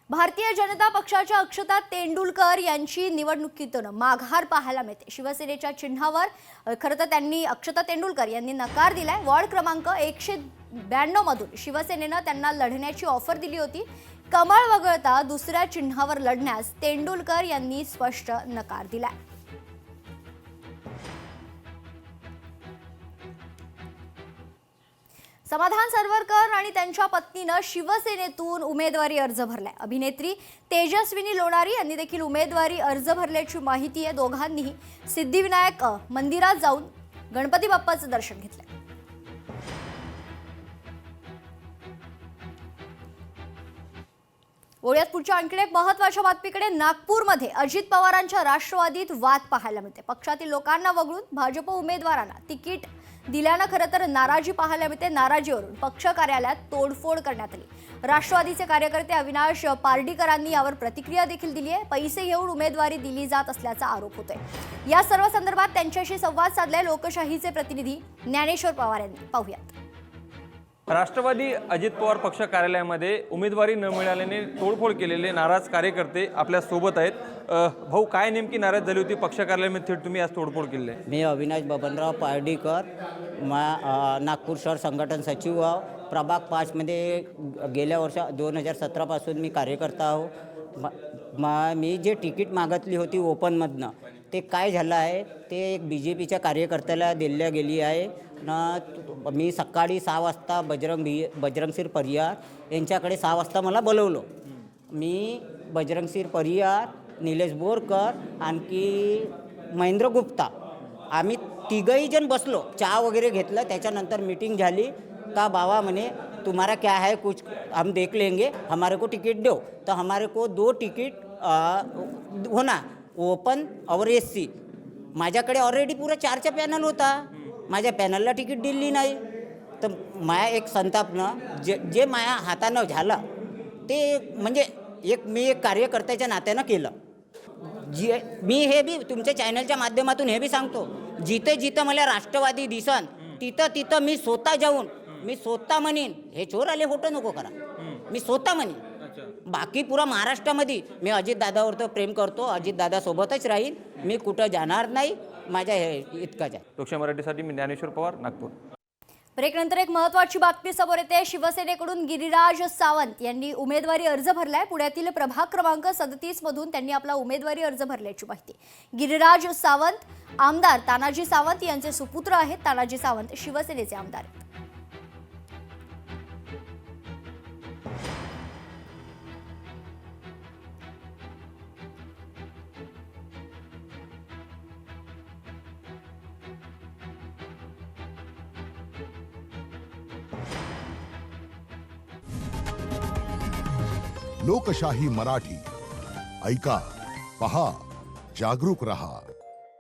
भारतीय जनता पक्षाच्या अक्षता तेंडुलकर यांची निवडणुकीतून माघार पाहायला मिळते। शिवसेनेच्या चिन्हावर खरं तर त्यांनी अक्षता तेंडुलकर यांनी नकार दिलाय। वॉर्ड क्रमांक 192 मधून शिवसेनेनं त्यांना लढण्याची ऑफर दिली होती। कमळ वगळता दुसऱ्या चिन्हावर लढण्यास तेंडुलकर यांनी स्पष्ट नकार दिलाय। समाधान सरवरकर आणि त्यांच्या पत्नीनं शिवसेनेतून उमेदवारी अर्ज भरलाय। अभिनेत्री तेजस्विनी लोणारी यांनी देखील उमेदवारी अर्ज भरल्याची माहिती आहे। दोघांनीही सिद्धिविनायक मंदिरात जाऊन गणपती बाप्पाचं दर्शन घेतलंय। वळूयात पुढच्या आणखी एक महत्त्वाच्या बातमीकडे। नागपूरमध्ये अजित पवारांच्या राष्ट्रवादीत वाद पाहायला मिळते। पक्षातील लोकांना वगळून भाजप उमेदवारांना तिकीट दिल्यानं खरं तर नाराजी पाहायला मिळते। नाराजीवरून पक्ष कार्यालयात तोडफोड करण्यात आली। राष्ट्रवादीचे कार्यकर्ते अविनाश पार्डीकरांनी यावर प्रतिक्रिया देखील दिली आहे। पैसे घेऊन उमेदवारी दिली जात असल्याचा आरोप होतोय। या सर्व संदर्भात त्यांच्याशी संवाद साधलाय लोकशाहीचे प्रतिनिधी ज्ञानेश्वर पवार यांनी। पाहूयात। राष्ट्रवादी अजित पवार पक्ष कार्यालयामध्ये उमेदवारी न मिळाल्याने तोडफोड केलेले नाराज कार्यकर्ते आपल्या सोबत आहेत। भाऊ, काय नेमकी नाराज झाली होती पक्ष कार्यालयामध्ये थेट तुम्ही आज तोडफोड केली आहे? मी अविनाश बबनराव पार्डीकर, नागपूर शहर संघटन सचिव आहो। प्रभाग 5 मध्ये गेल्या वर्ष 2017 पासून मी कार्यकर्ता आहो। मी जे तिकीट मागितली होती ओपनमधनं ते काय झालं आहे ते एक BJPच्या कार्यकर्त्याला दिल्या गेली आहे ना। मी सकाळी 6 वाजता बजरंगसिर परियार यांच्याकडे 6 वाजता मला बोलवलं। मी बजरंगसिर परियार, निलेश बोरकर आणखी महेंद्र गुप्ता आम्ही तिघही जण बसलो, चहा वगैरे घेतलं। त्याच्यानंतर मीटिंग झाली का बाबा म्हणे तुम्हारा क्या है कुछ हम देख लेंगे, हमारे को टिकट दो। तो हमारे को 2 टिकट होना, ओपन और SC। माझ्याकडे ऑलरेडी पुरा 4चा पॅनल होता, माझ्या पॅनलला तिकीट दिली नाही। तर माया एक संतापनं जे माया हातानं झालं ते म्हणजे मी एक कार्यकर्त्याच्या नात्यानं केलं। मी हे बी तुमच्या चॅनलच्या माध्यमातून हे बी सांगतो, जिथं मला राष्ट्रवादी दिसन तिथं मी स्वतः जाऊन मी स्वतः म्हणीन हे चोर आले फोटो नको करा, मी स्वतः म्हणीन। बाकी पुरा महाराष्ट्रामध्ये मी अजितदादावर तर प्रेम करतो, अजितदादा सोबतच राहील, मी कुठं जाणार नाही। माझ्या हे इतकाच आहे। लोकशाही मराठीसाठी मी ज्ञानेश्वर पवार, नागपूर। ब्रेकनंतर एक महत्त्वाची बातमी समोर येते। शिवसेनेकडून गिरिराज सावंत यांनी उमेदवारी अर्ज भरलाय। पुण्यातील प्रभाग क्रमांक 37 मधून त्यांनी आपला उमेदवारी अर्ज भरल्याची माहिती। गिरिराज सावंत आमदार तानाजी सावंत यांचे सुपुत्र आहेत। तानाजी सावंत शिवसेनेचे आमदार आहेत। लोकशाही मराठी ऐका, पहा, जागरूक रहा।